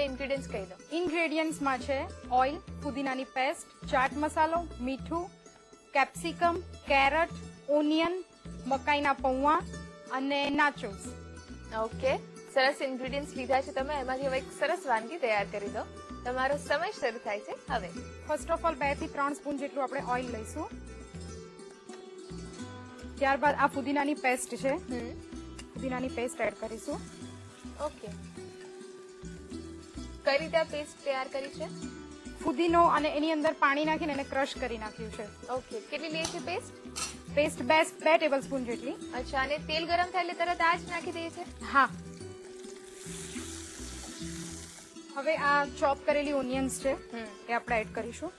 મને ઇન્ગ્રેડિયન્ટ્સ કહી દો. ઇન્ગ્રેડિયન્ટ્સમાં છે ઓઇલ, પુદીનાની પેસ્ટ, ચાટ મસાલો, મીઠું, કેપ્સિકમ, કેરટ, ઓનિયન, મકાઈના પૌવા અને નાચોસ. ઓકે, સરસ ઇન્ગ્રેડિયન્ટ્સ લીધા છે તમે. એમાંથી હવે એક સરસ વાનગી તૈયાર કરી દો. તમારો સમય શરૂ થાય છે હવે. ફર્સ્ટ ઓફ ઓલ 2 થી 3 સ્પૂન જેટલું આપણે ઓઇલ લઈશું. ત્યારબાદ આ પુદીનાની પેસ્ટ છે, પુદીનાની પેસ્ટ એડ કરીશું. ઓકે, કઈ રીતે આ પેસ્ટ તૈયાર કરી છે? ફુદીનો અને એની અંદર પાણી નાખીને એને ક્રશ કરી નાખ્યું છે. ઓકે, કેટલી લે છે પેસ્ટ? પેસ્ટ 2 ટેબલ સ્પૂન જેટલી. અચ્છા, અને તેલ ગરમ થાય એટલે તરત આ જ નાખી દઈએ છે? હા. હવે આ ચોપ કરેલી ઓનિયન્સ છે એ આપણે એડ કરીશું.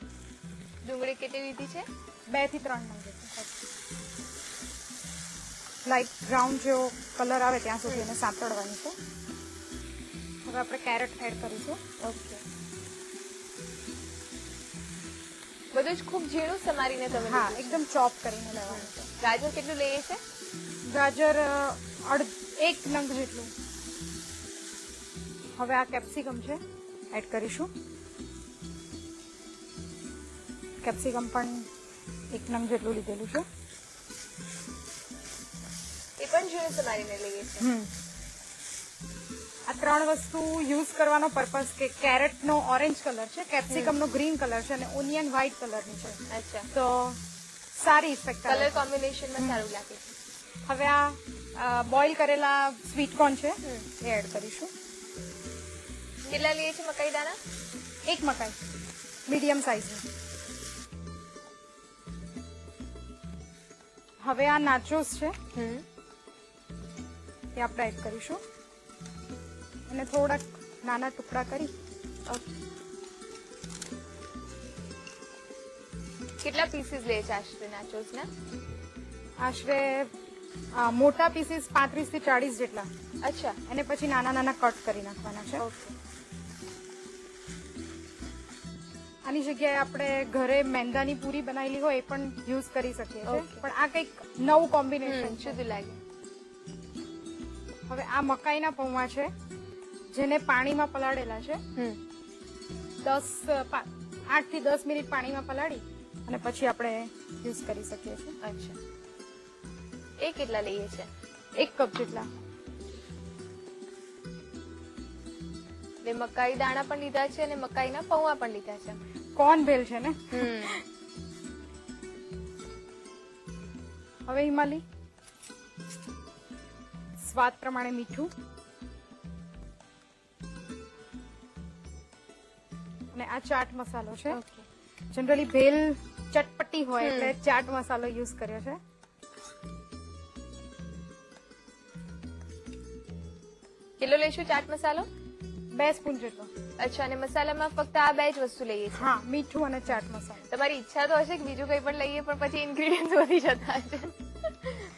ડુંગળી કેટલી લીધી છે? 2 થી 3 નંગ જેટલી. લાઈટ બ્રાઉન જેવો કલર આવે ત્યાં સુધી એને સાંતળવાની છે. હવે આપણે કેરેટ એડ કરીશું. ઓકે, બધું જ ખૂબ ઝીણું સમારીને તમે? હા, એકદમ ચોપ કરીને લેવાનું છે. ગાજર કેટલું લઈએ છે? ગાજર 1 નંગ જેટલું. હવે આ કેપ્સિકમ છે એડ કરીશું. કેપ્સિકમ પણ 1 નંગ જેટલું લીધેલું છે. એ પણ ઝીણું સમારીને લઈએ છે. આ 3 વસ્તુ યુઝ કરવાનો પર્પઝ કે કેરેટનો ઓરેન્જ કલર છે, કેપ્સિકમનો ગ્રીન કલર છે અને ઓનિયન વ્હાઇટ કલરની છે. અચ્છા, તો સારી ઇફેક્ટ કલર કોમ્બિનેશનમાં સારું લાગે છે. હવે આ બોઇલ કરેલા સ્વીટ કોર્ન છે એ એડ કરીશું. કેટલા લઈએ છે મકાઈ દાણા? 1 મકાઈ મીડિયમ સાઈઝની. હવે આ નાચોસ છે એ આપણે એડ કરીશું અને થોડાક નાના ટુકડા કરી. કેટલા પીસીસ લે છે આશરે નાચોસના? આશરે મોટા પીસીસ 35 થી 40 જેટલા. અચ્છા, અને પછી નાના નાના કટ કરી નાખવાના છે. આની જગ્યાએ આપણે ઘરે મેંદાની પૂરી બનાવેલી હોય એ પણ યુઝ કરી શકીએ છીએ, પણ આ કંઈક નવું કોમ્બિનેશન શુદ્ધ લાગે. હવે આ મકાઈના પૌવા છે જેને પાણીમાં પલાળેલા છે. 8 થી 10 મિનિટ પાણીમાં પલાળી અને પછી આપણે યુઝ કરી શકીએ છીએ. અચ્છા, એ કેટલા લઈએ છે? 1 કપ જેટલા. એટલે મકાઈ દાણા પણ લીધા છે અને મકાઈના પૌવા પણ લીધા છે. કોર્ન ભેલ છે ને. હવે હિમાલી સ્વાદ પ્રમાણે મીઠું અને આ ચાટ મસાલો છે. જનરલી ભેલ ચટપટી હોય એટલે ચાટ મસાલો યુઝ કર્યો છે. કેટલો લઈશું ચાટ મસાલો? 2 સ્પૂન જેટલો. અચ્છા, અને મસાલામાં ફક્ત આ 2 જ વસ્તુ લઈએ છીએ? હા, મીઠું અને ચાટ મસાલો. તમારી ઈચ્છા તો હશે કે બીજું કઈ પણ લઈએ, પણ પછી ઇન્ગ્રેડિયન્ટ વધી જતા હશે.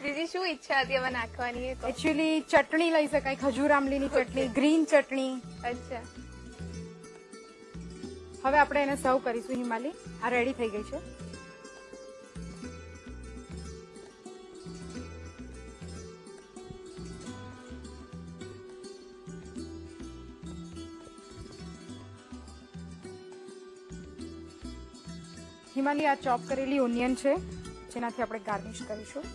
બીજી શું ઈચ્છા હતી એમાં નાખવાની? એકચ્યુઅલી ચટણી લઈ શકાય, ખજૂર આમલીની ચટણી, ગ્રીન ચટણી. અચ્છા, હવે આપણે એને સર્વ કરીશું. હિમાલી, આ રેડી થઈ ગઈ છે. હિમાલી, આ ચોપ કરેલી ઓનિયન છે જેનાથી આપણે ગાર્નિશ કરીશું.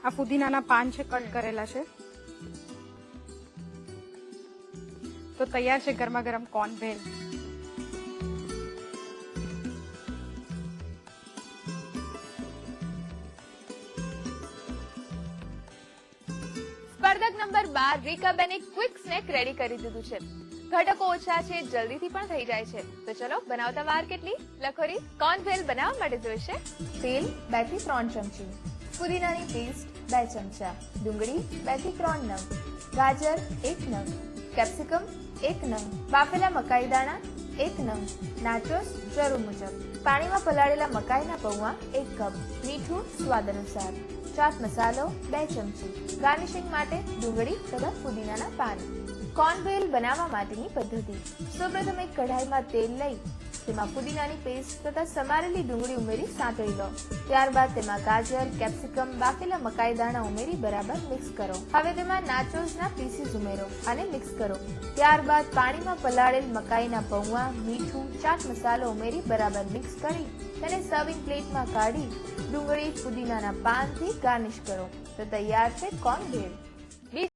આ ફુદીનાના પાન છે, કટ કરેલા છે. તો તૈયાર છે ગરમા ગરમ કોર્ન ભેલ. સ્પર્ધક નંબર 12 રીકાબેને ક્વિક સ્નેક રેડી કરી દીધું છે. ઘટકો ઓછા છે, જલ્દીથી પણ થઈ જાય છે. તો ચલો, બનાવતા વાર કેટલી? લખો રીત. કોર્ન ભેલ બનાવવા માટે જોઈશે તેલ 2 થી 3 ચમચી, પુદીનાની પેસ્ટ 2 ચમચા, ડુંગળી 2 થી 3 નંગ, ગાજર 1 નંગ, કેપ્સિકમ 1 નંગ, બાફેલા મકાઈ દાણા 1 નંગ, નાચોસ જરૂર મુજબ, પાણીમાં પલાળેલા મકાઈના પૌવા 1 કપ, મીઠું સ્વાદ અનુસાર, ચાટ મસાલો 2 ચમચી, ગાર્નિશિંગ માટે ડુંગળી તથા પુદીનાના પાન. કોર્ન ભેલ બનાવવા માટેની પદ્ધતિ. સૌપ્રથમ એક કઢાઈમાં તેલ લઈ તેમાં ફુદીનાની પેસ્ટ તથા સમારેલી ડુંગળી ઉમેરી સાંતળી લો. ત્યારબાદ તેમાં ગાજર, કેપ્સિકમ, બાફેલા મકાઈ દાણા ઉમેરી બરાબર મિક્સ કરો. હવે તેમાં નાચોસના પીસીસ ઉમેરો અને મિક્સ કરો. ત્યારબાદ પાણીમાં પલાળેલ મકાઈના પૌવા, મીઠું, ચાટ મસાલો ઉમેરી બરાબર મિક્સ કરી તેને સર્વિંગ પ્લેટમાં કાઢી ડુંગળી ફુદીનાના પાનથી ગાર્નિશ કરો. તો તૈયાર છે કોર્ન ભેળ.